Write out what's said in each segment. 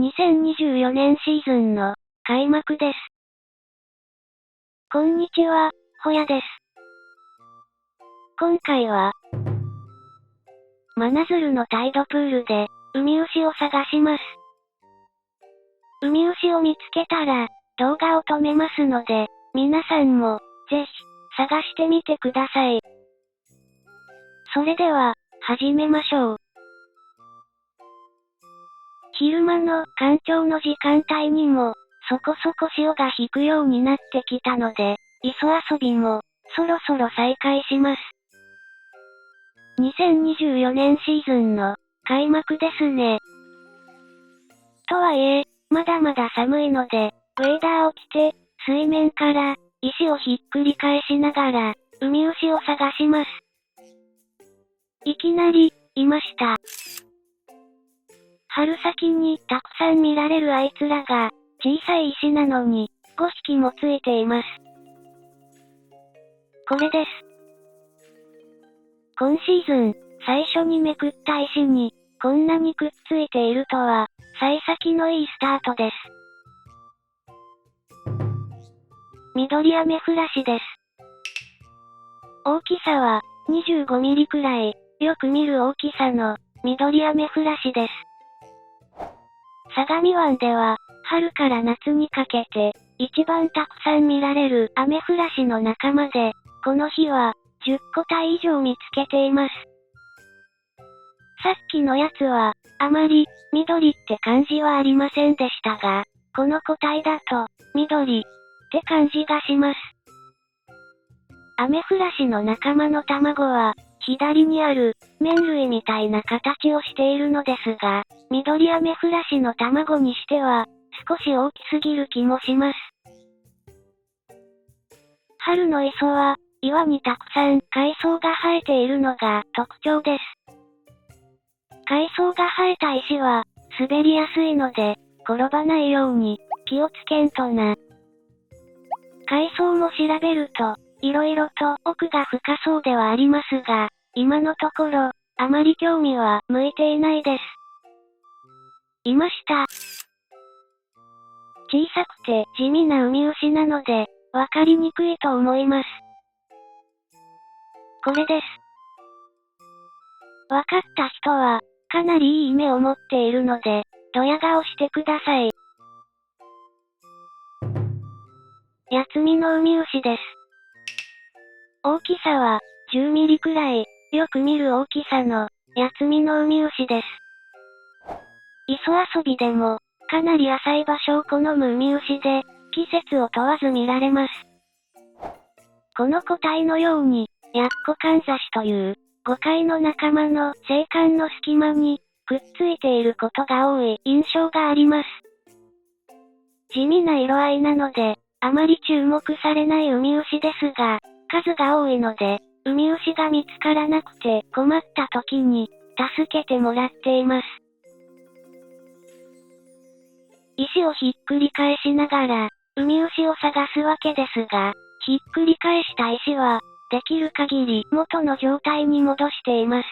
2024年シーズンの開幕です。こんにちは、ほやです。今回は、真鶴のタイドプールで、ウミウシを探します。ウミウシを見つけたら、動画を止めますので、皆さんも、ぜひ、探してみてください。それでは、始めましょう。昼間の干潮の時間帯にも、そこそこ潮が引くようになってきたので、磯遊びも、そろそろ再開します。2024年シーズンの開幕ですね。とはいえ、まだまだ寒いので、ウェーダーを着て、水面から石をひっくり返しながら、ウミウシを探します。いきなり、いました。春先にたくさん見られるあいつらが、小さい石なのに、5匹もついています。これです。今シーズン、最初にめくった石に、こんなにくっついているとは、幸先のいいスタートです。緑アメフラシです。大きさは、25ミリくらい、よく見る大きさの、緑アメフラシです。相模湾では、春から夏にかけて、一番たくさん見られるアメフラシの仲間で、この日は、10個体以上見つけています。さっきのやつは、あまり、緑って感じはありませんでしたが、この個体だと、緑、って感じがします。アメフラシの仲間の卵は、左にある、麺類みたいな形をしているのですが、緑アメフラシの卵にしては、少し大きすぎる気もします。春の磯は、岩にたくさん海藻が生えているのが特徴です。海藻が生えた石は、滑りやすいので、転ばないように、気をつけんとな。海藻も調べると、色々と奥が深そうではありますが、今のところ、あまり興味は向いていないです。いました。小さくて地味なウミウシなので、わかりにくいと思います。これです。わかった人は、かなりいい目を持っているので、ドヤ顔してください。ヤツミのウミウシです。大きさは、10ミリくらい、よく見る大きさの、ヤツミのウミウシです。磯遊びでも、かなり浅い場所を好むウミウシで、季節を問わず見られます。この個体のように、ヤッコカンザシという、5階の仲間の星間の隙間に、くっついていることが多い印象があります。地味な色合いなので、あまり注目されないウミウシですが、数が多いので、ウミウシが見つからなくて困った時に、助けてもらっています。石をひっくり返しながら、ウミウシを探すわけですが、ひっくり返した石は、できる限り元の状態に戻しています。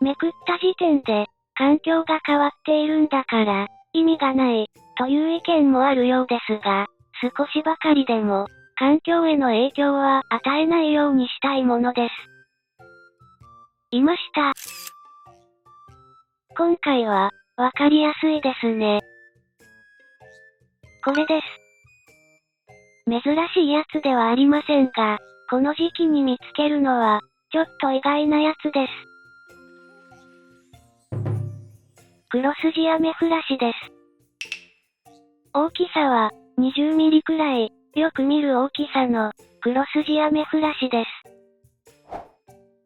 めくった時点で、環境が変わっているんだから、意味がない、という意見もあるようですが、少しばかりでも、環境への影響は与えないようにしたいものです。いました。今回は、わかりやすいですね。これです。珍しいやつではありませんが、この時期に見つけるのは、ちょっと意外なやつです。クロスジアメフラシです。大きさは、20ミリくらい、よく見る大きさの、クロスジアメフラシです。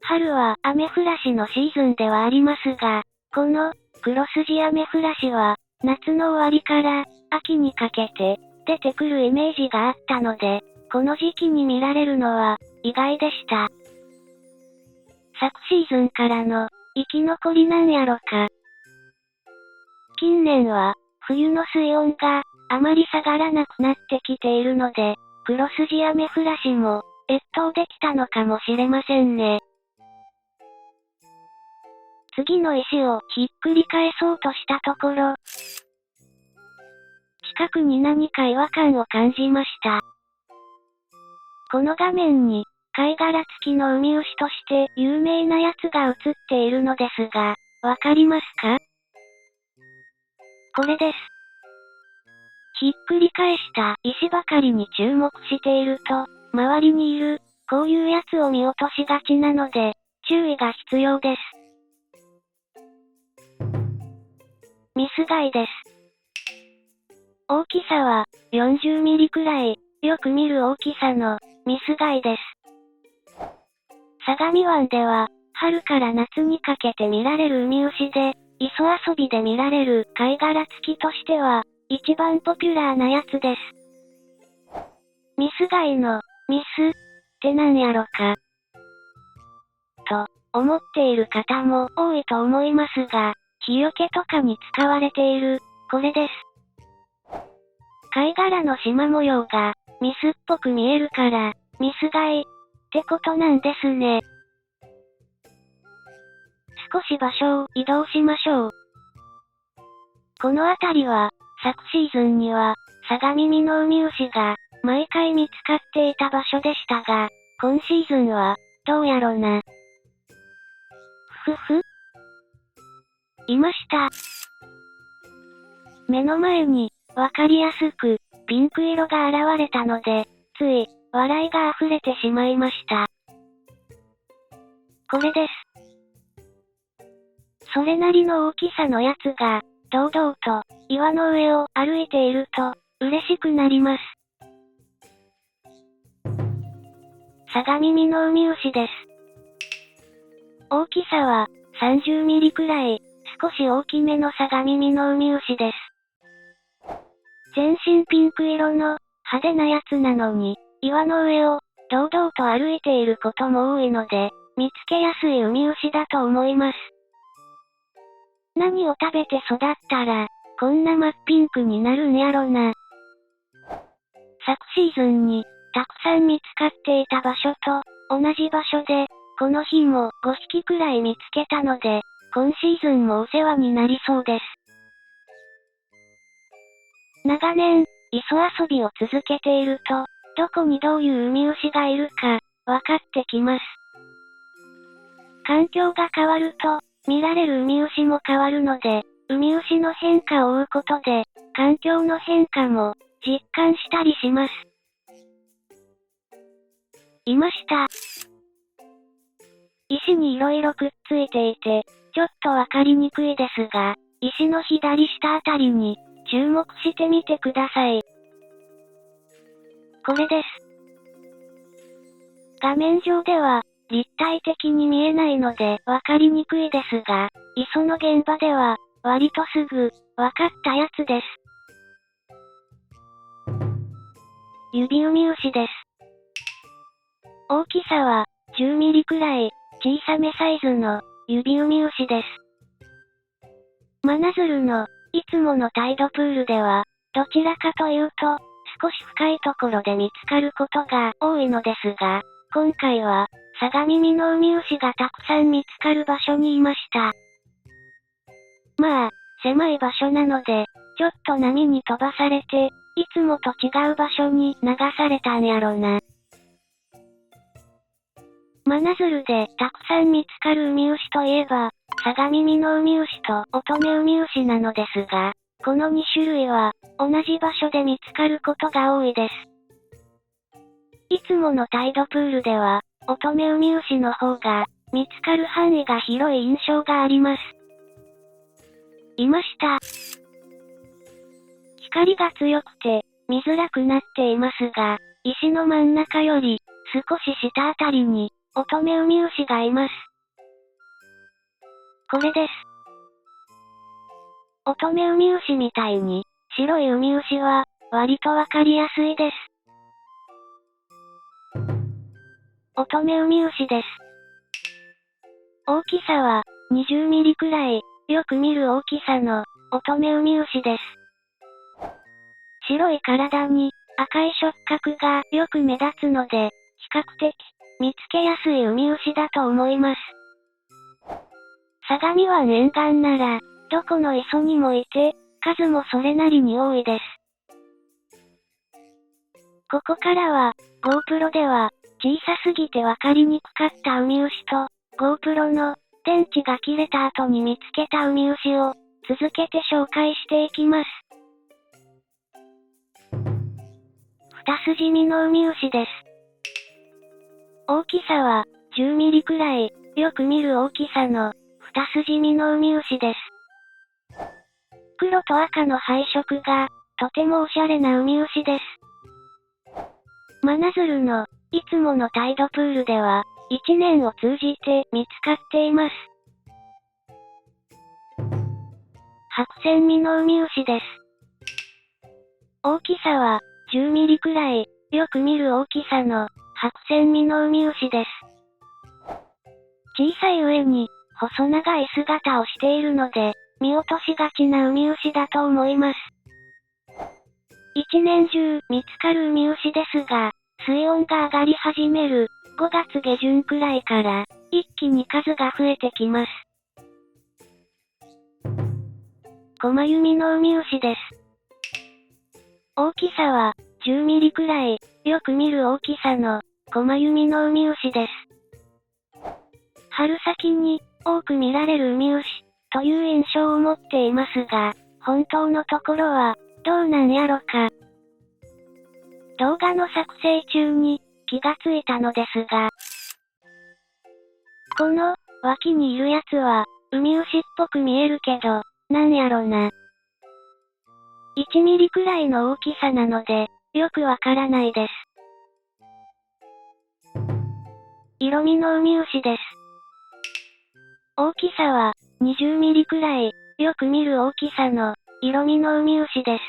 春はアメフラシのシーズンではありますが、この、クロスジアメフラシは、夏の終わりから、秋にかけて、出てくるイメージがあったので、この時期に見られるのは、意外でした。昨シーズンからの、生き残りなんやろか。近年は、冬の水温が、あまり下がらなくなってきているので、クロスジアメフラシも、越冬できたのかもしれませんね。次の石をひっくり返そうとしたところ、近くに何か違和感を感じました。この画面に、貝殻付きのウミウシとして有名なやつが映っているのですが、わかりますか？これです。ひっくり返した石ばかりに注目していると、周りにいる、こういうやつを見落としがちなので、注意が必要です。ミス貝です。大きさは、40ミリくらい、よく見る大きさの、ミス貝です。相模湾では、春から夏にかけて見られるウミウシで、磯遊びで見られる貝殻付きとしては、一番ポピュラーなやつです。ミス貝の、ミス、ってなんやろか。と、思っている方も多いと思いますが、日よけとかに使われている、これです。貝殻の縞模様が、ミスっぽく見えるから、ミス貝、ってことなんですね。少し場所を移動しましょう。この辺りは、昨シーズンには、相模ミノウミウシが、毎回見つかっていた場所でしたが、今シーズンは、どうやろな。ふふ。いました。目の前に、わかりやすく、ピンク色が現れたので、つい、笑いが溢れてしまいました。これです。それなりの大きさのやつが、堂々と、岩の上を歩いていると、嬉しくなります。相模ミノウミウシです。大きさは、30ミリくらい、少し大きめの相模ミノウミウシです。全身ピンク色の、派手なやつなのに、岩の上を、堂々と歩いていることも多いので、見つけやすいウミウシだと思います。何を食べて育ったら、こんな真っピンクになるんやろな。昨シーズンに、たくさん見つかっていた場所と、同じ場所で、この日も5匹くらい見つけたので、今シーズンもお世話になりそうです。長年、磯遊びを続けていると、どこにどういうウミウシがいるか、わかってきます。環境が変わると、見られるウミウシも変わるので、ウミウシの変化を追うことで、環境の変化も、実感したりします。いました。石に色々くっついていて、ちょっとわかりにくいですが、石の左下あたりに、注目してみてください。これです。画面上では、立体的に見えないのでわかりにくいですが、磯の現場では、割とすぐ、わかったやつです。指ウミウシです。大きさは、10ミリくらい、小さめサイズの、指ウミウシです。真鶴の、いつものタイドプールでは、どちらかというと、少し深いところで見つかることが多いのですが、今回は、相模ミノウミウシがたくさん見つかる場所にいました。まあ、狭い場所なので、ちょっと波に飛ばされて、いつもと違う場所に流されたんやろな。真鶴でたくさん見つかるウミウシといえば、相模ミノウミウシと乙女ウミウシなのですが、この2種類は、同じ場所で見つかることが多いです。いつものタイドプールでは、乙女ウミウシの方が、見つかる範囲が広い印象があります。いました。光が強くて、見づらくなっていますが、石の真ん中より、少し下あたりに、乙女ウミウシがいます。これです。乙女ウミウシみたいに、白いウミウシは、割とわかりやすいです。乙女ウミウシです。大きさは、20ミリくらい、よく見る大きさの、乙女ウミウシです。白い体に、赤い触覚がよく目立つので、比較的、見つけやすいウミウシだと思います。相模湾沿岸なら、どこの磯にもいて、数もそれなりに多いです。ここからは、GoPro では、小さすぎてわかりにくかったウミウシと、GoPro の、電池が切れた後に見つけたウミウシを、続けて紹介していきます。二筋ミノウミウシです。大きさは、10ミリくらい、よく見る大きさの、二筋ミノウミウシです。黒と赤の配色が、とてもおしゃれなウミウシです。真鶴の、いつものタイドプールでは、1年を通じて見つかっています。白線ミノウミウシです。大きさは、10ミリくらい、よく見る大きさの、白線ミノウミウシです。小さい上に、細長い姿をしているので、見落としがちなウミウシだと思います。一年中見つかるウミウシですが、水温が上がり始める5月下旬くらいから一気に数が増えてきます。コマユミノウミウシです。大きさは10ミリくらい、よく見る大きさのコマユミノウミウシです。春先に多く見られるウミウシという印象を持っていますが、本当のところはどうなんやろか。動画の作成中に気がついたのですが、この脇にいるやつはウミウシっぽく見えるけど、なんやろな。1ミリくらいの大きさなので、よくわからないです。色味のウミウシです。大きさは20ミリくらい、よく見る大きさの色味のウミウシです。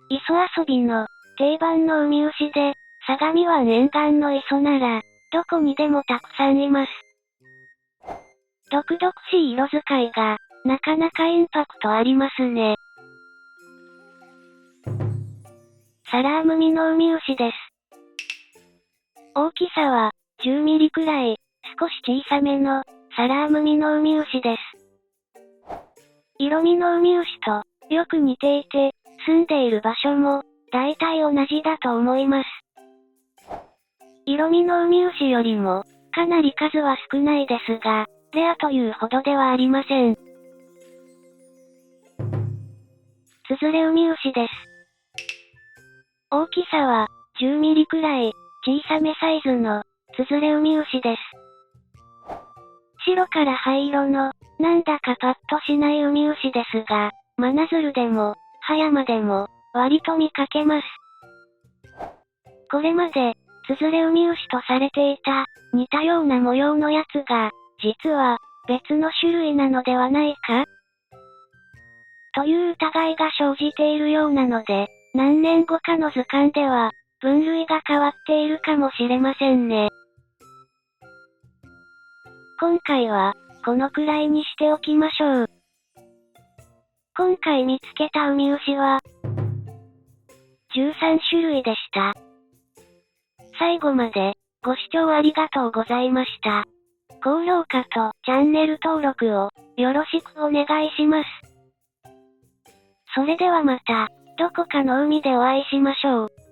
磯遊びの定番のウミウシで、相模湾沿岸の磯なら、どこにでもたくさんいます。毒々しい色使いが、なかなかインパクトありますね。サラームミノウミウシです。大きさは10ミリくらい、少し小さめのサラームミノウミウシです。色味のウミウシとよく似ていて、住んでいる場所も大体同じだと思います。色味のウミウシよりもかなり数は少ないですが、レアというほどではありません。ツヅレウミウシです。大きさは10ミリくらい、小さめサイズのツヅレウミウシです。白から灰色の、なんだかパッとしないウミウシですが、真鶴でも、葉山でも、割と見かけます。これまで、ツヅレウミウシとされていた、似たような模様のやつが、実は、別の種類なのではないかという疑いが生じているようなので、何年後かの図鑑では、分類が変わっているかもしれませんね。今回は、このくらいにしておきましょう。今回見つけたウミウシは、13種類でした。最後まで、ご視聴ありがとうございました。高評価とチャンネル登録を、よろしくお願いします。それではまた、どこかの海でお会いしましょう。